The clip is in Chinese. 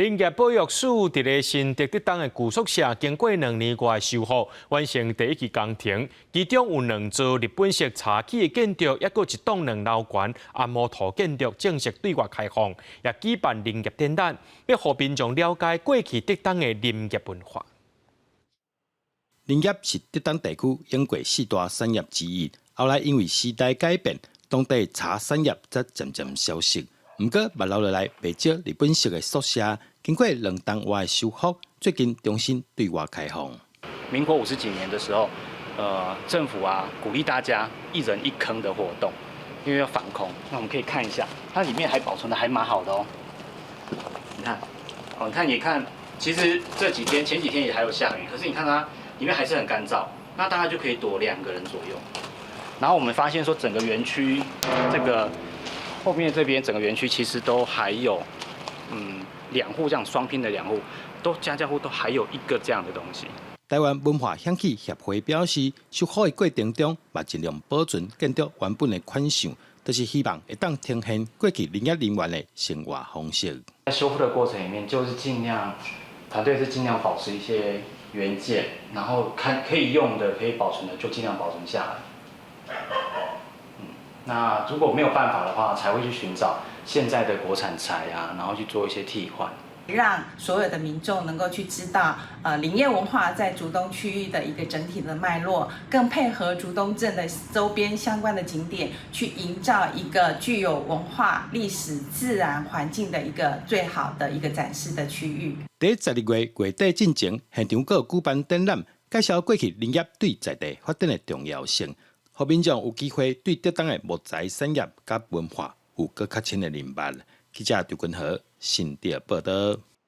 林业保育署伫个新竹竹东的旧宿舍，经过2年多的修复，完成第1期工程。其中有2座日本式茶器的建筑，也有1栋2楼悬按摩土建筑正式对外开放，也举办林业展览，要互民众了解过去竹东的林业文化。林业是竹东地区永过4大产业之一，后来因为时代改变，当地茶产业则渐渐消失。不过，物流落来不少日本式的宿舍，经过2栋外的修复，最近重新对外开放。民国50几年的时候，政府鼓励大家1人1坑的活动，因为要反空。那我们可以看一下，它里面还保存的还蛮好的哦。你看，你看，其实前几天也还有下雨，可是你看它里面还是很干燥，那大概就可以躲2个人左右。然后我们发现说，整个园区这个后面这边整个园区其实都还有2户这样双拼的2户，家户都还有1个这样的东西。台湾文化响起协会表示，修复的过程中，嘛尽量保存建筑原本的款式，就是希望会当呈现过去林业人员的生活方式。在修复的过程里面，就是团队是尽量保持一些原件，然后可以用的、可以保存的，就尽量保存下来。那如果没有办法的话，才会去寻找现在的国产材然后去做一些替换，让所有的民众能够去知道，林业文化在竹东区域的一个整体的脉络，更配合竹东镇的周边相关的景点，去营造一个具有文化、历史、自然环境的一个最好的一个展示的区域。在12月月底进前，现场还有举办展览，介绍过去林业对在地发展的重要性。互民众有机会对竹东的木材产业甲文化有更较深的认识。记者刘君和新竹报道。